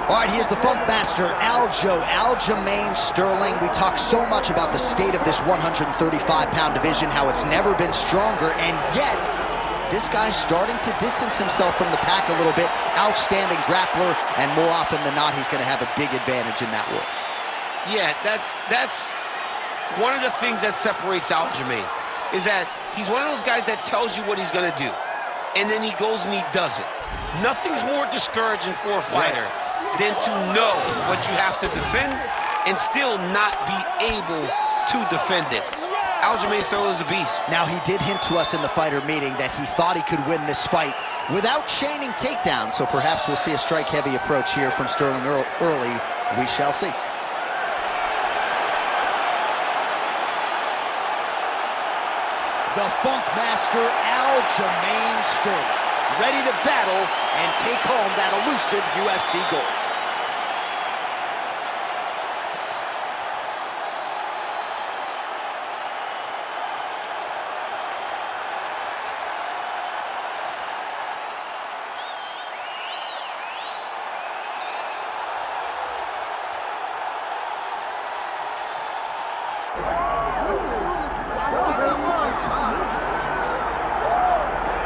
All right, he is the Funk Master, Aljamain Sterling. We talk so much about the state of this 135-pound division, how it's never been stronger, and yet this guy's starting to distance himself from the pack a little bit. Outstanding grappler, and more often than not, he's going to have a big advantage in that world. Yeah, that's one of the things that separates Aljamain, is that he's one of those guys that tells you what he's going to do, and then he goes and he does it. Nothing's more discouraging for a fighter than to know what you have to defend and still not be able to defend it. Aljamain Sterling is a beast. Now, he did hint to us in the fighter meeting that he thought he could win this fight without chaining takedowns, so perhaps we'll see a strike-heavy approach here from Sterling early. We shall see. The Funk Master, Aljamain Sterling, ready to battle and take home that elusive UFC gold.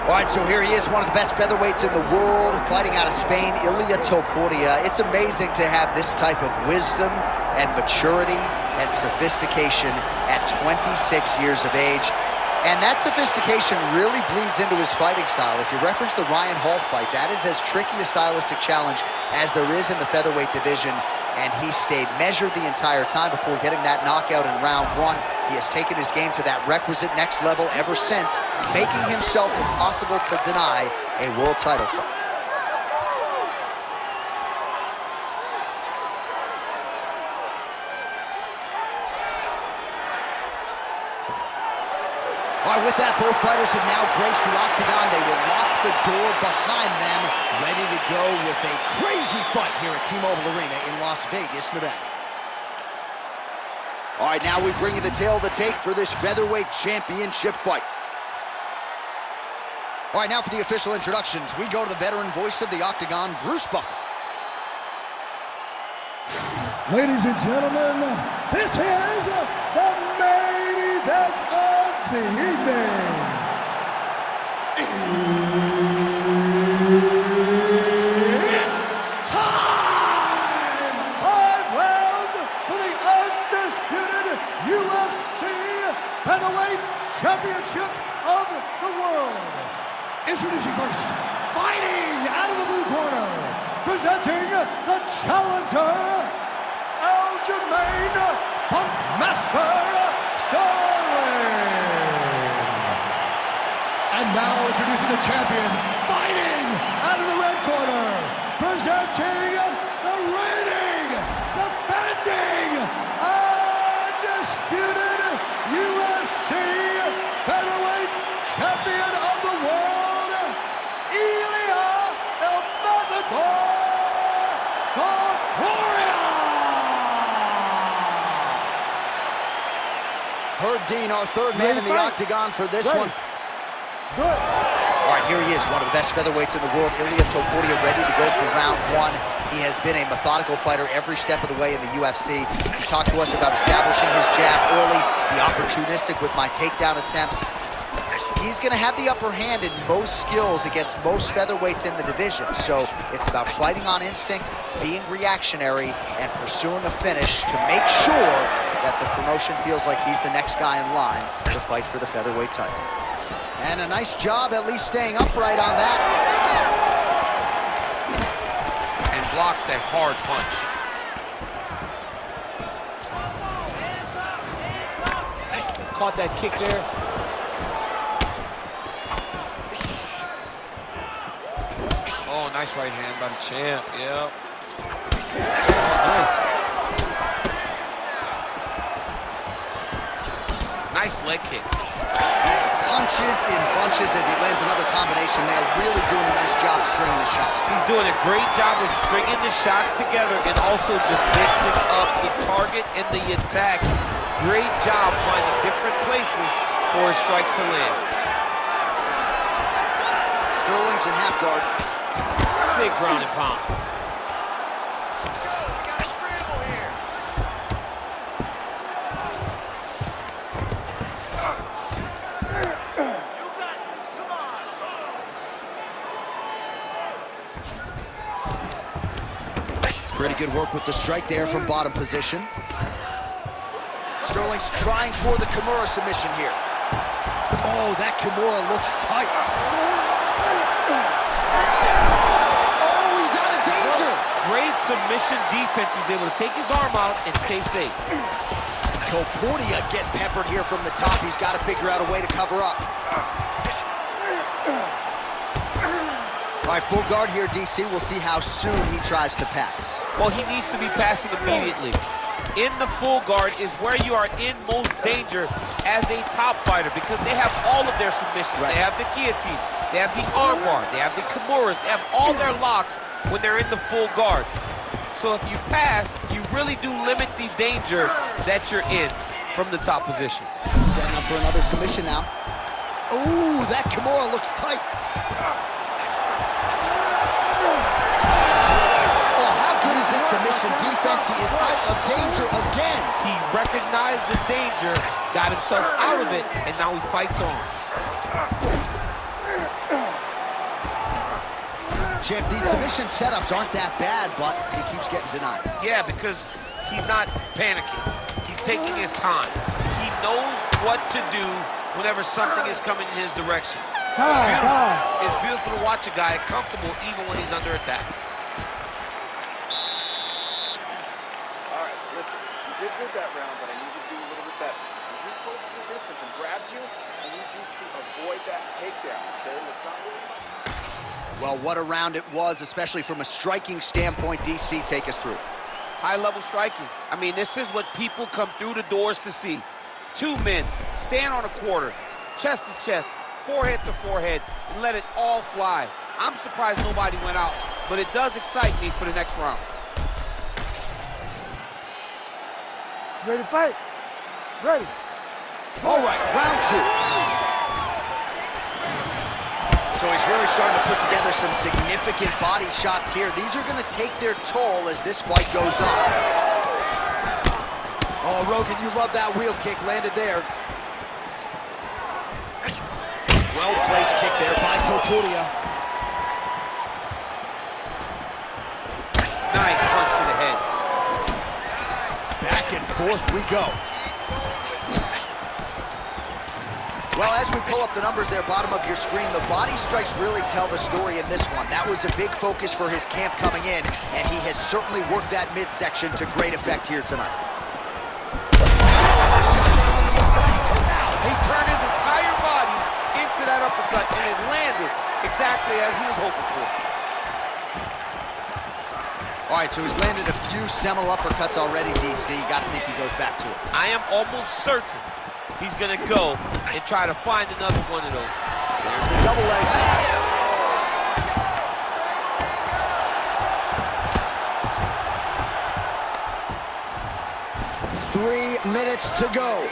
All right, so here he is, one of the best featherweights in the world, fighting out of Spain, Ilia Topuria. It's amazing to have this type of wisdom and maturity and sophistication at 26 years of age. And that sophistication really bleeds into his fighting style. If you reference the Ryan Hall fight, that is as tricky a stylistic challenge as there is in the featherweight division. And he stayed measured the entire time before getting that knockout in round one. He has taken his game to that requisite next level ever since, making himself impossible to deny a world title fight. All right, with that, both fighters have now graced the octagon. They will lock the door behind them, ready to go with a crazy fight here at T-Mobile Arena in Las Vegas, Nevada. All right, now we bring you the tale of the tape for this featherweight championship fight. All right, now for the official introductions, we go to the veteran voice of the octagon, Bruce Buffer. Ladies and gentlemen, this is the main event of the evening. It's time! 5 rounds for the undisputed UFC Featherweight Championship of the world. Introducing first, fighting out of the blue corner, presenting the challenger, Aljamain Funk Master Sterling. And now introducing the champion, fighting out of the red corner, presenting the reigning, defending, undisputed UFC Featherweight Champion of the world, Ilia Topuria. Herb Dean, our third man in the octagon for this one. Good. All right, here he is, one of the best featherweights in the world, Ilia Topuria, ready to go for round one. He has been a methodical fighter every step of the way in the UFC. He talked to us about establishing his jab early, be opportunistic with my takedown attempts. He's going to have the upper hand in most skills against most featherweights in the division. So it's about fighting on instinct, being reactionary, and pursuing a finish to make sure that the promotion feels like he's the next guy in line to fight for the featherweight title. And a nice job at least staying upright on that. And blocks that hard punch. Caught that kick there. Oh, nice right hand by the champ, yeah. Nice. Nice leg kick. Punches in bunches as he lands another combination there. Really doing a nice job stringing the shots. He's doing a great job of stringing the shots together and also just mixing up the target and the attacks. Great job finding different places for his strikes to land. Sterling's in half guard. Big ground and pound. Let's go. We got a scramble here. You got this. Come on. Pretty good work with the strike there from bottom position. Sterling's trying for the Kimura submission here. Oh, that Kimura looks tight. Oh, he's out of danger. Great submission defense. He was able to take his arm out and stay safe. Topuria getting peppered here from the top. He's got to figure out a way to cover up. All right, full guard here, DC. We'll see how soon he tries to pass. Well, he needs to be passing immediately. In the full guard is where you are in most danger as a top fighter because they have all of their submissions. Right. They have the guillotine, they have the armbar, they have the Kimuras, they have all their locks when they're in the full guard. So if you pass, you really do limit the danger that you're in from the top position. Setting up for another submission now. Ooh, that Kimura looks tight. This submission defense, he is out of danger again. He recognized the danger, got himself out of it, and now he fights on. Champ, these submission setups aren't that bad, but he keeps getting denied. Yeah, because he's not panicking. He's taking his time. He knows what to do whenever something is coming in his direction. It's beautiful to watch a guy comfortable even when he's under attack. Listen, you did good that round, but I need you to do a little bit better. When he closes the distance and grabs you, I need you to avoid that takedown, okay? Let's not worry. Well, what a round it was, especially from a striking standpoint. DC, take us through. High-level striking. I mean, this is what people come through the doors to see. Two men stand on a quarter, chest to chest, forehead to forehead, and let it all fly. I'm surprised nobody went out, but it does excite me for the next round. Ready to fight? Ready. All right, round two. So he's really starting to put together some significant body shots here. These are going to take their toll as this fight goes on. Oh, Rogan, you love that wheel kick landed there. Well-placed kick there by Topuria. Nice punch to the head. Back and forth we go. Well, as we pull up the numbers there, bottom of your screen, the body strikes really tell the story in this one. That was a big focus for his camp coming in, and he has certainly worked that midsection to great effect here tonight. He turned his entire body into that uppercut, and it landed exactly as he was hoping for. All right, so he's landed a few seminal uppercuts already, DC. You got to think he goes back to it. I am almost certain he's going to go and try to find another one of those. There's the double leg. 3 minutes to go.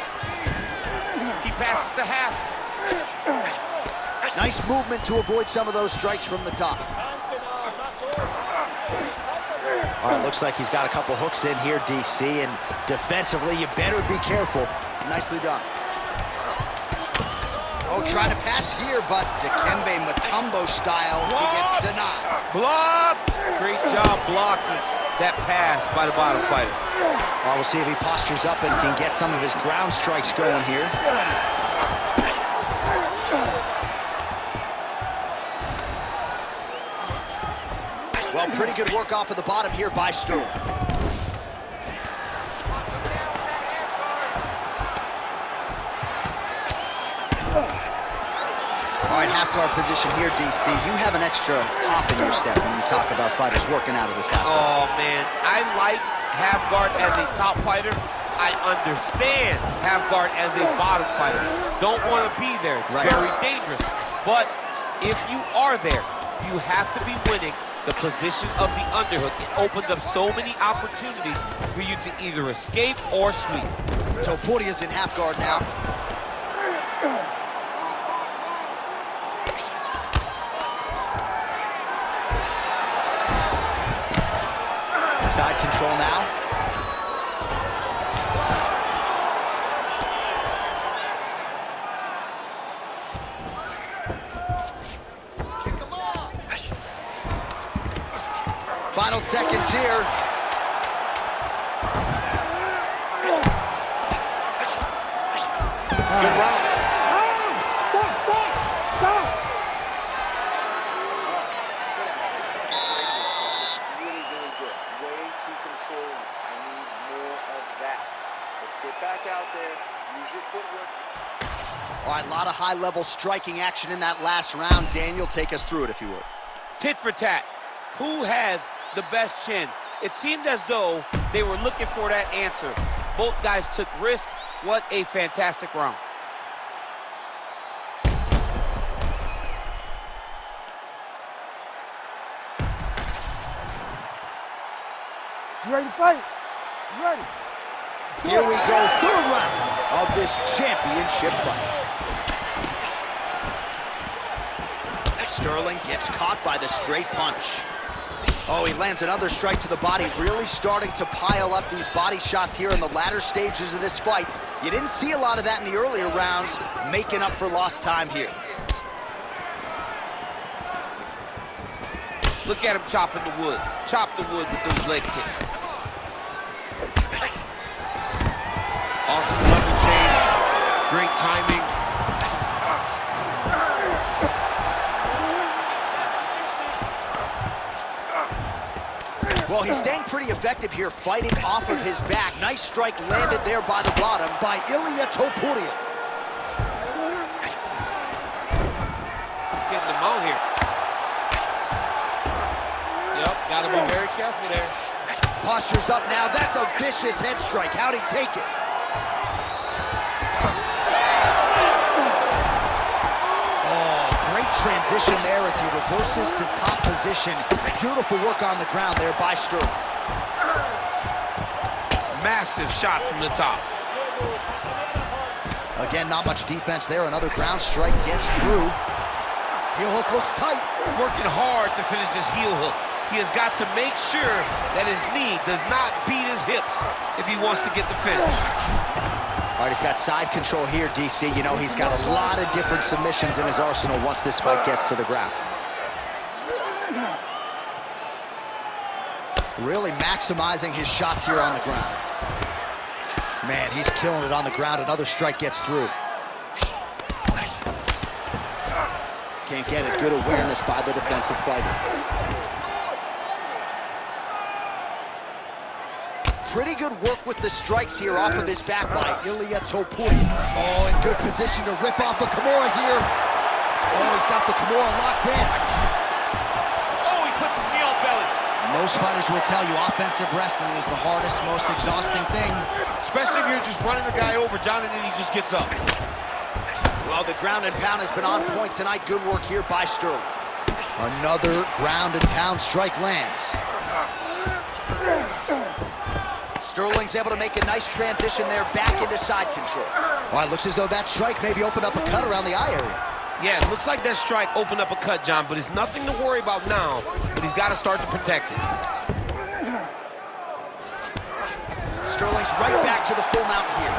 He passes to half. Nice movement to avoid some of those strikes from the top. All right, looks like he's got a couple hooks in here, DC, and defensively, you better be careful. Nicely done. Oh, trying to pass here, but Dikembe Mutombo style, he gets denied. Blocked! Great job blocking that pass by the bottom fighter. Well, we'll see if he postures up and can get some of his ground strikes going here. Well, pretty good work off of the bottom here by Sterling. All right, half guard position here, DC. You have an extra hop in your step when you talk about fighters working out of this half guard. Oh, man. I like half guard as a top fighter. I understand half guard as a bottom fighter. Don't want to be there. It's very dangerous. But if you are there, you have to be winning the position of the underhook. It opens up so many opportunities for you to either escape or sweep. Topuria's in half guard now. Side control now. Kick him off. Final seconds here. Good round. Stop! Sit down. Really, really good. Way too controlling. I need more of that. Let's get back out there. Use your footwork. All right, a lot of high-level striking action in that last round. Daniel, take us through it, if you would. Tit for tat. Who has the best chin? It seemed as though they were looking for that answer. Both guys took risk. What a fantastic round. You ready to fight? You ready? Here we go, third round of this championship fight. Sterling gets caught by the straight punch. Oh, he lands another strike to the body, really starting to pile up these body shots here in the latter stages of this fight. You didn't see a lot of that in the earlier rounds, making up for lost time here. Look at him chopping the wood. Chop the wood with those leg kicks. Awesome level change. Great timing. Well, he's staying pretty effective here, fighting off of his back. Nice strike landed there by the bottom by Ilia Topuria. Getting them out here. Yep, gotta be very careful there. Posture's up now. That's a vicious head strike. How'd he take it? Oh, great transition there as he reverses to top position. Beautiful work on the ground there by Sterling. Massive shot from the top. Again, not much defense there. Another ground strike gets through. Heel hook looks tight. Working hard to finish this heel hook. He has got to make sure that his knee does not beat his hips if he wants to get the finish. All right, he's got side control here, DC. You know, he's got a lot of different submissions in his arsenal once this fight gets to the ground. Really maximizing his shots here on the ground. Man, he's killing it on the ground. Another strike gets through. Can't get it. Good awareness by the defensive fighter. Pretty good work with the strikes here off of his back by Ilia Topuria. Oh, in good position to rip off a Kimura here. Oh, he's got the Kimura locked in. Oh, he puts his knee on belly. Most fighters will tell you offensive wrestling is the hardest, most exhausting thing. Especially if you're just running the guy over, John, and then he just gets up. Well, the ground and pound has been on point tonight. Good work here by Sterling. Another ground and pound strike lands. Sterling's able to make a nice transition there back into side control. Well, it looks as though that strike maybe opened up a cut around the eye area. Yeah, it looks like that strike opened up a cut, John, but it's nothing to worry about now, but he's got to start to protect it. Sterling's right back to the full mount here.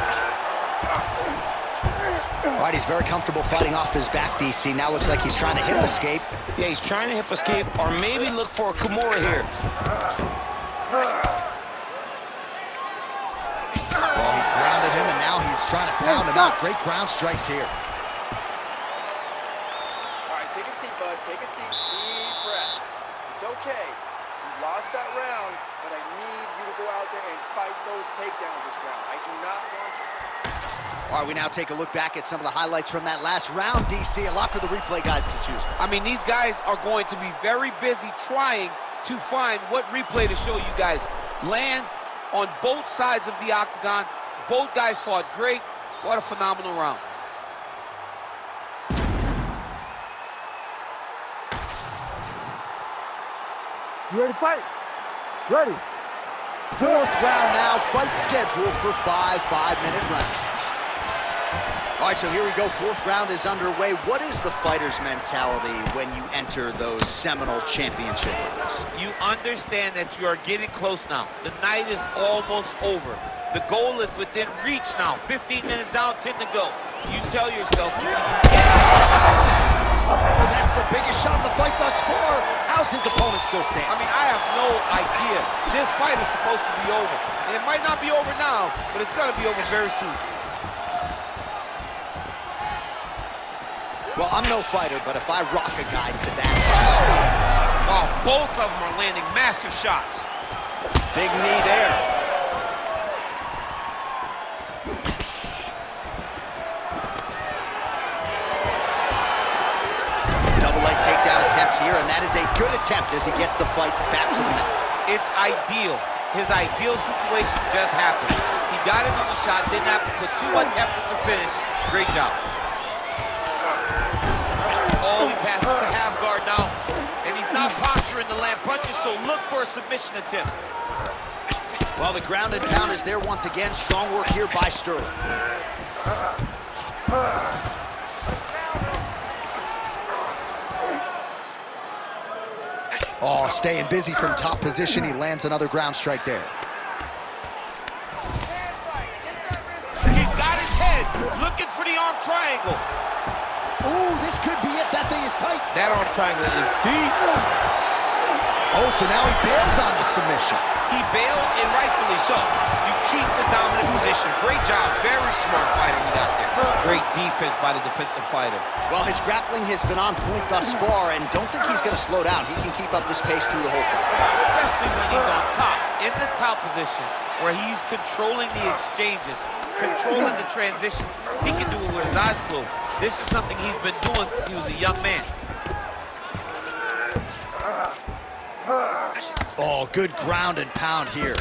All right, he's very comfortable fighting off his back, DC. Now looks like he's trying to hip escape. Yeah, he's trying to hip escape or maybe look for a Kimura here. Well, he grounded him, and now he's trying to pound him out. Great ground strikes here. All right, take a seat, bud. Take a seat. Deep breath. It's okay. You lost that round, but I need you to go out there and fight those takedowns this round. I do not want you. All right, we now take a look back at some of the highlights from that last round, DC. A lot for the replay guys to choose from. I mean, these guys are going to be very busy trying to find what replay to show you guys. Lands on both sides of the octagon. Both guys fought great. What a phenomenal round. You ready to fight? Ready. Fourth round now, fight scheduled for 5 5-minute rounds. All right, so here we go. Fourth round is underway. What is the fighter's mentality when you enter those seminal championship rounds? You understand that you are getting close now. The night is almost over. The goal is within reach now. 15 minutes down, 10 to go. You tell yourself you can get it. Oh, that's the biggest shot of the fight thus far. How's his opponent still standing? I mean, I have no idea. This fight is supposed to be over. And it might not be over now, but it's going to be over very soon. Well, I'm no fighter, but if I rock a guy to that... Wow, both of them are landing massive shots. Big knee there. Double leg takedown attempt here, and that is a good attempt as he gets the fight back to the mat. It's ideal. His ideal situation just happened. He got in on the shot, didn't have to put too much effort to finish. Great job. Oh, he passes to half guard now, and he's not posturing to land punches, so look for a submission attempt. Well, the ground and pound is there once again. Strong work here by Sterling. Oh, staying busy from top position. He lands another ground strike there. He's got his head looking for the arm triangle. Ooh, this could be it. That thing is tight. That arm triangle is deep. Oh, so now he bails on the submission. He bailed, and rightfully so. You keep the dominant position. Great job. Very smart fighter we got there. Great defense by the defensive fighter. Well, his grappling has been on point thus far, and don't think he's going to slow down. He can keep up this pace through the whole fight. Especially when he's on top, in the top position, where he's controlling the exchanges, controlling the transitions. He can do it with his eyes closed. This is something he's been doing since he was a young man. Oh, good ground and pound here.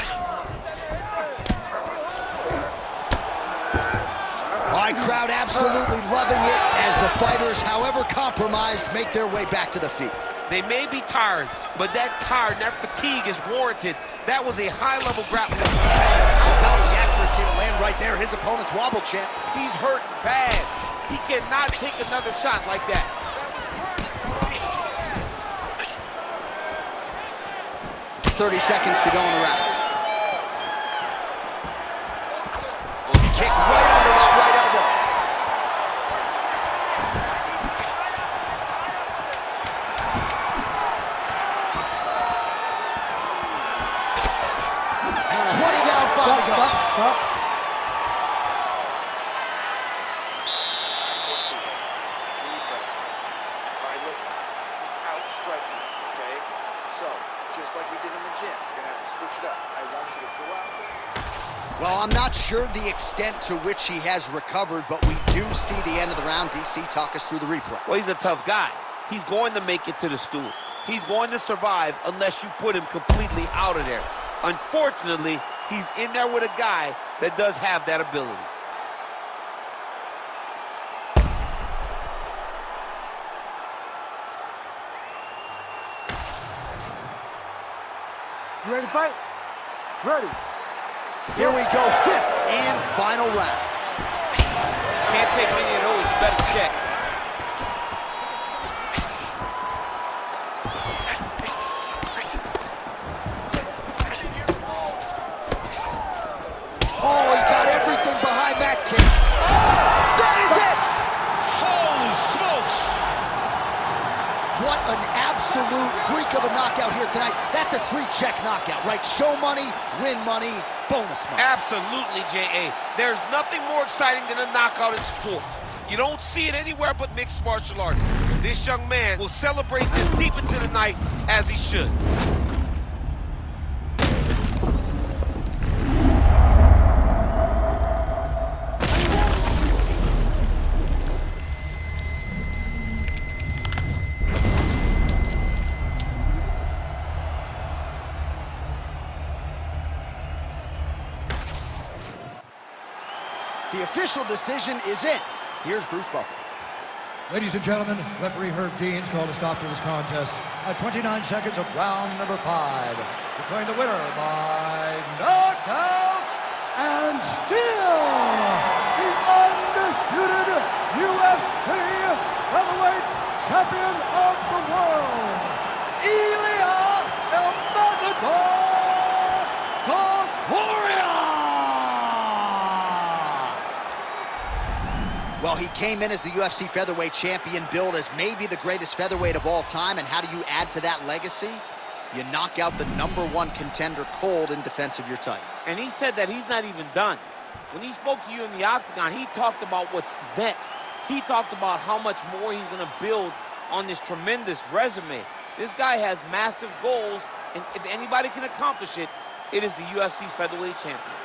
All right, crowd absolutely loving it as the fighters, however compromised, make their way back to the feet. They may be tired, but that tired, that fatigue is warranted. That was a high-level grappling. How about the accuracy to land right there? His opponent's wobble champ. He's hurt bad. He cannot take another shot like that. 30 seconds to go in the round. Kick right under that right elbow. Stop. 20 down, 5 to go. Stop. Take a seat. Deep breath. All right, listen. He's outstriking us, okay? So, just like we did in the gym, you're gonna have to switch it up. I want you to go out there. Well, I'm not sure the extent to which he has recovered, but we do see the end of the round. DC, talk us through the replay. Well, he's a tough guy. He's going to make it to the stool. He's going to survive unless you put him completely out of there. Unfortunately, he's in there with a guy that does have that ability. You ready to fight? Ready. Here we go, fifth and final round. Can't take many of those. You better check. Oh, he got everything behind that kick. That is it! Holy smokes! What an absolute freak of a knockout here tonight. That's a 3-check knockout, right? Show money, win money, bonus money. Absolutely, J.A. There's nothing more exciting than a knockout in sport. You don't see it anywhere but mixed martial arts. This young man will celebrate this deep into the night as he should. The official decision is in. Here's Bruce Buffer. Ladies and gentlemen, referee Herb Dean's called a stop to this contest at 29 seconds of round number 5. Declaring the winner by knockout and still the undisputed Featherweight Champion of the World, Ilia Topuria! Well, he came in as the UFC featherweight champion, billed as maybe the greatest featherweight of all time. And how do you add to that legacy? You knock out the #1 contender cold in defense of your title. And he said that he's not even done. When he spoke to you in the octagon, he talked about what's next. He talked about how much more he's going to build on this tremendous resume. This guy has massive goals, and if anybody can accomplish it, it is the UFC's featherweight champion.